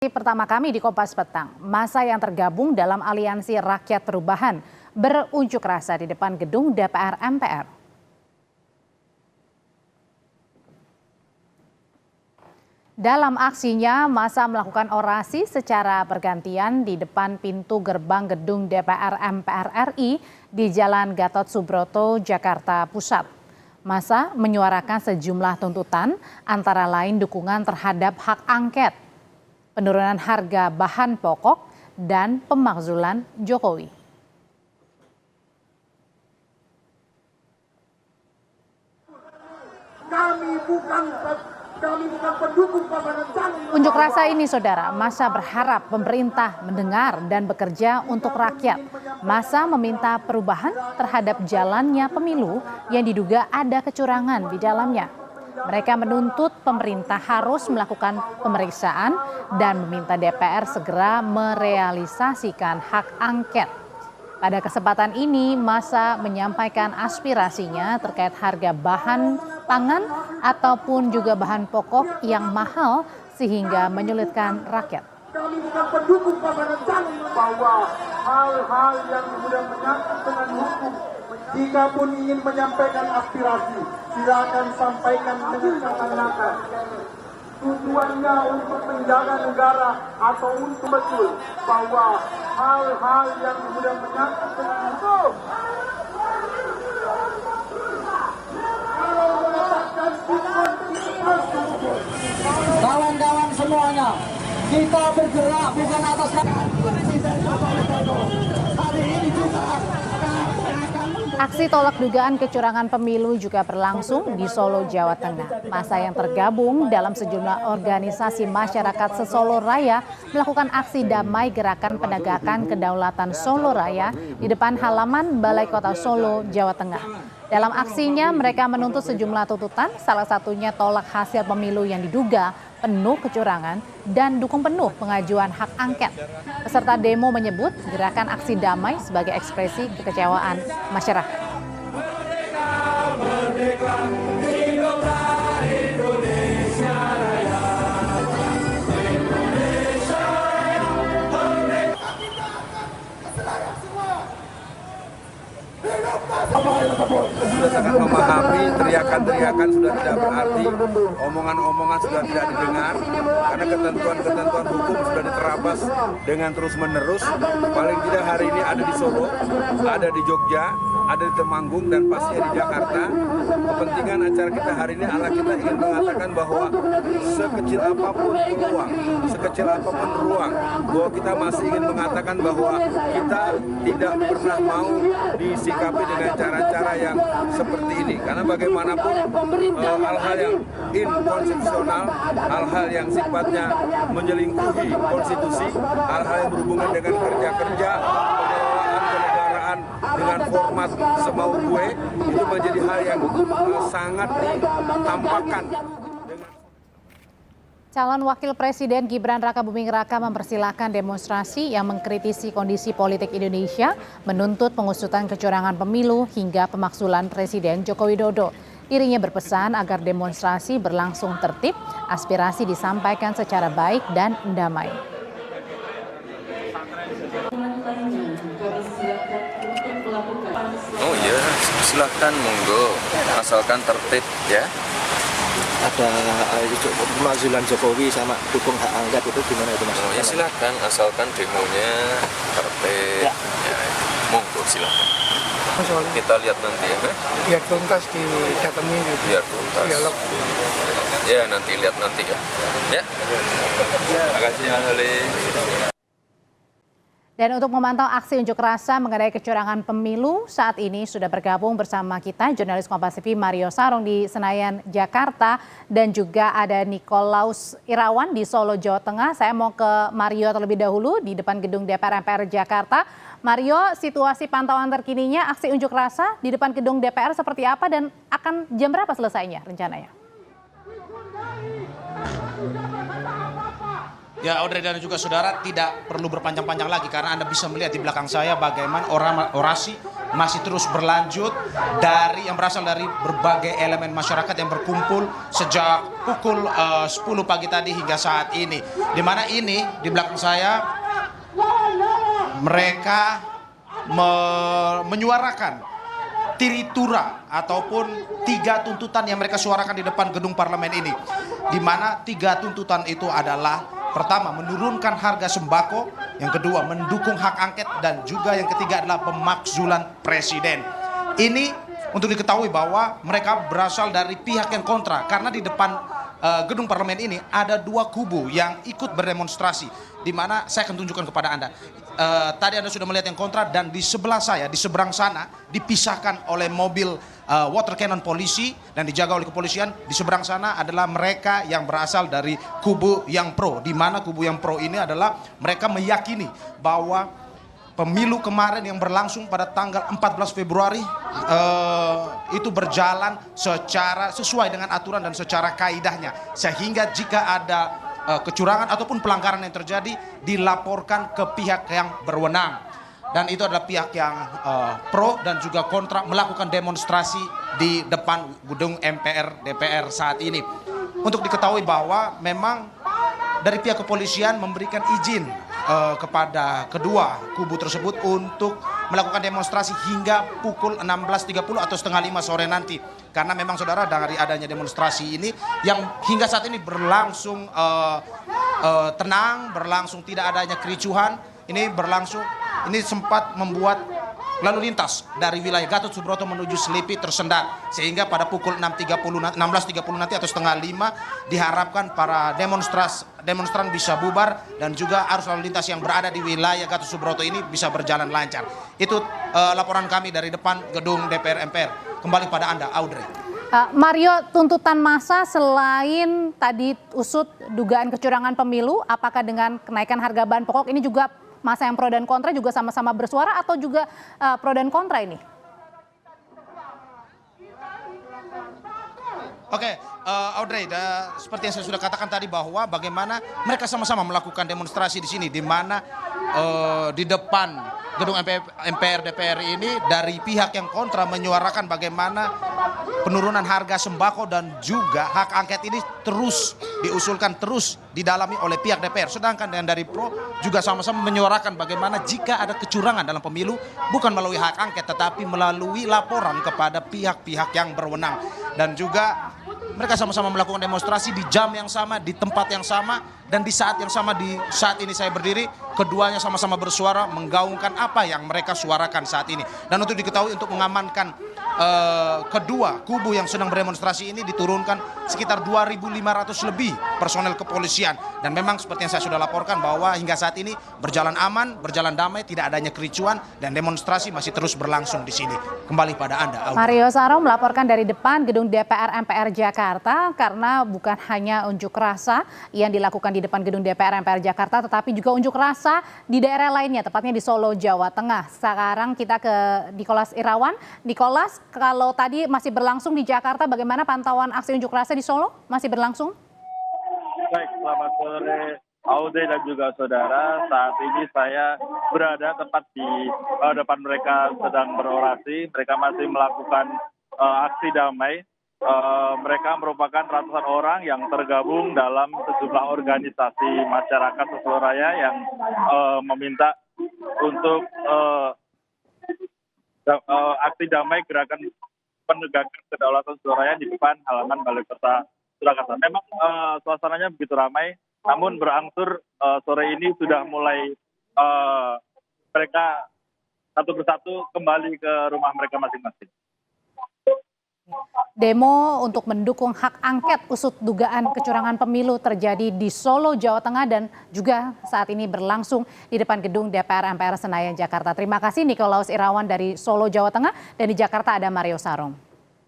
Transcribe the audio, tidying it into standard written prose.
Pertama kami di Kompas Petang, massa yang tergabung dalam Aliansi Rakyat Perubahan berunjuk rasa di depan gedung DPR MPR. Dalam aksinya, massa melakukan orasi secara bergantian di depan pintu gerbang gedung DPR MPR RI di Jalan Gatot Subroto, Jakarta Pusat. Massa menyuarakan sejumlah tuntutan, antara lain dukungan terhadap hak angket, penurunan harga bahan pokok, dan pemakzulan Jokowi. Kami bukan pendukung pasangan calon. Unjuk rasa ini, saudara, massa berharap pemerintah mendengar dan bekerja untuk rakyat. Massa meminta perubahan terhadap jalannya pemilu yang diduga ada kecurangan di dalamnya. Mereka menuntut pemerintah harus melakukan pemeriksaan dan meminta DPR segera merealisasikan hak angket. Pada kesempatan ini, massa menyampaikan aspirasinya terkait harga bahan pangan ataupun juga bahan pokok yang mahal sehingga menyulitkan rakyat. Kami bukan pendukung pasangan calon bahwa hal-hal yang kemudian menyangkut dengan hukum. Jika pun ingin menyampaikan aspirasi, silakan sampaikan dengan kata-kata. Tujuannya untuk menjaga negara atau untuk betul bahwa hal-hal yang kemudian menyangkut dengan hukum. Kawan-kawan semuanya, kita bergerak bukan atas nama. Hari ini juga aksi tolak dugaan kecurangan pemilu juga berlangsung di Solo, Jawa Tengah. Massa yang tergabung dalam sejumlah organisasi masyarakat se-Solo Raya melakukan aksi damai gerakan penegakan kedaulatan Solo Raya di depan halaman Balai Kota Solo, Jawa Tengah. Dalam aksinya, mereka menuntut sejumlah tuntutan, salah satunya tolak hasil pemilu yang diduga penuh kecurangan dan dukung penuh pengajuan hak angket. Peserta demo menyebut gerakan aksi damai sebagai ekspresi kekecewaan masyarakat. Sangat memahami teriakan-teriakan sudah tidak berarti, omongan-omongan sudah tidak didengar, karena ketentuan-ketentuan hukum sudah diterabas dengan terus-menerus. Paling tidak hari ini ada di Solo, ada di Jogja, ada di Temanggung, dan pastinya di Jakarta. Kepentingan acara kita hari ini adalah kita ingin mengatakan bahwa sekecil apapun peluang, sekecil apapun ruang, bahwa kita masih ingin mengatakan bahwa kita tidak pernah mau disikapi dengan cara-cara yang seperti ini. Karena bagaimanapun hal-hal yang inkonstitusional, hal-hal yang sifatnya menyelingkuhi konstitusi, hal-hal yang berhubungan dengan kerja-kerja, pengelolaan kenegaraan dengan format semau gue, itu menjadi hal yang sangat ditampakkan. Calon Wakil Presiden Gibran Rakabuming Raka mempersilahkan demonstrasi yang mengkritisi kondisi politik Indonesia, menuntut pengusutan kecurangan pemilu hingga pemakzulan Presiden Joko Widodo. Dirinya berpesan agar demonstrasi berlangsung tertib, aspirasi disampaikan secara baik dan damai. Oh iya, silakan monggo, asalkan tertib ya. Ada pemakzulan Jokowi sama dukung hak angket itu gimana itu Mas? Oh ya silakan, asalkan demonya tertib. Ya, monggo silakan. Kita lihat nanti ya. Biar tuntas didatangi gitu. Biar tuntas. Dialog. Ya nanti lihat nanti ya. Ya. Terima kasih Mas Ali. Dan untuk memantau aksi unjuk rasa mengenai kecurangan pemilu, saat ini sudah bergabung bersama kita jurnalis Kompas TV Mario Sarong di Senayan, Jakarta, dan juga ada Nikolaus Irawan di Solo, Jawa Tengah. Saya mau ke Mario terlebih dahulu di depan gedung DPR MPR Jakarta. Mario, situasi pantauan terkininya aksi unjuk rasa di depan gedung DPR seperti apa dan akan jam berapa selesainya rencananya? Ya, Audrey dan juga saudara, tidak perlu berpanjang-panjang lagi karena Anda bisa melihat di belakang saya bagaimana orasi masih terus berlanjut yang berasal dari berbagai elemen masyarakat yang berkumpul sejak pukul 10 pagi tadi hingga saat ini. Di mana ini di belakang saya mereka menyuarakan tiritura ataupun 3 tuntutan yang mereka suarakan di depan gedung parlemen ini. Di mana 3 tuntutan itu adalah pertama, menurunkan harga sembako, yang kedua, mendukung hak angket, dan juga yang ketiga adalah pemakzulan presiden. Ini untuk diketahui bahwa mereka berasal dari pihak yang kontra, karena di depan gedung parlemen ini ada 2 kubu yang ikut berdemonstrasi, di mana saya akan tunjukkan kepada Anda. Tadi Anda sudah melihat yang kontra, dan di sebelah saya, di seberang sana, dipisahkan oleh mobil water cannon polisi dan dijaga oleh kepolisian. Di seberang sana adalah mereka yang berasal dari kubu yang pro, di mana kubu yang pro ini adalah mereka meyakini bahwa pemilu kemarin yang berlangsung pada tanggal 14 Februari itu berjalan secara sesuai dengan aturan dan secara kaidahnya, sehingga jika ada kecurangan ataupun pelanggaran yang terjadi dilaporkan ke pihak yang berwenang, dan itu adalah pihak yang pro dan juga kontra melakukan demonstrasi di depan gedung MPR DPR saat ini. Untuk diketahui bahwa memang dari pihak kepolisian memberikan izin kepada kedua kubu tersebut untuk melakukan demonstrasi hingga pukul 16.30 atau setengah 5 sore nanti. Karena memang saudara, dari adanya demonstrasi ini yang hingga saat ini berlangsung tenang, berlangsung tidak adanya kericuhan, ini sempat membuat lalu lintas dari wilayah Gatot Subroto menuju Selipi tersendat, sehingga pada pukul 16.30 nanti atau setengah 5 diharapkan para demonstran bisa bubar dan juga arus lalu lintas yang berada di wilayah Gatot Subroto ini bisa berjalan lancar. Itu laporan kami dari depan gedung DPR MPR. Kembali pada Anda, Audrey. Mario, tuntutan massa selain tadi usut dugaan kecurangan pemilu, apakah dengan kenaikan harga bahan pokok ini juga massa yang pro dan kontra juga sama-sama bersuara atau juga pro dan kontra ini? Oke, Audrey, seperti yang saya sudah katakan tadi bahwa bagaimana mereka sama-sama melakukan demonstrasi di sini, di mana di depan gedung MPR DPR ini dari pihak yang kontra menyuarakan bagaimana penurunan harga sembako dan juga hak angket ini terus diusulkan, terus didalami oleh pihak DPR. Sedangkan yang dari pro juga sama-sama menyuarakan bagaimana jika ada kecurangan dalam pemilu bukan melalui hak angket tetapi melalui laporan kepada pihak-pihak yang berwenang. Dan juga mereka sama-sama melakukan demonstrasi di jam yang sama, di tempat yang sama, dan di saat yang sama. Di saat ini saya berdiri, keduanya sama-sama bersuara menggaungkan apa yang mereka suarakan saat ini. Dan untuk diketahui, untuk mengamankan kedua kubu yang sedang berdemonstrasi ini diturunkan sekitar 2.500 lebih personel kepolisian. Dan memang seperti yang saya sudah laporkan bahwa hingga saat ini berjalan aman, berjalan damai, tidak adanya kericuan, dan demonstrasi masih terus berlangsung di sini. Kembali pada Anda, Audrey. Mario Sarong melaporkan dari depan gedung DPR MPR Jakarta, karena bukan hanya unjuk rasa yang dilakukan di depan gedung DPR MPR Jakarta, tetapi juga unjuk rasa di daerah lainnya, tepatnya di Solo, Jawa Tengah. Sekarang kita ke Nikolas Irawan. Nikolas, kalau tadi masih berlangsung di Jakarta, bagaimana pantauan aksi unjuk rasa di Solo? Masih berlangsung? Baik, selamat sore Audrey dan juga saudara. Saat ini saya berada tepat di depan mereka sedang berorasi. Mereka masih melakukan aksi damai. Mereka merupakan ratusan orang yang tergabung dalam sejumlah organisasi masyarakat seluruh raya yang meminta untuk aksi damai gerakan penegakan kedaulatan Surabaya di depan halaman Balai Kota Surakarta. Memang suasananya begitu ramai, namun berangsur sore ini sudah mulai mereka satu persatu kembali ke rumah mereka masing-masing. Demo untuk mendukung hak angket usut dugaan kecurangan pemilu terjadi di Solo, Jawa Tengah, dan juga saat ini berlangsung di depan gedung DPR MPR Senayan, Jakarta. Terima kasih Nikolaus Irawan dari Solo, Jawa Tengah, dan di Jakarta ada Mario Sarong.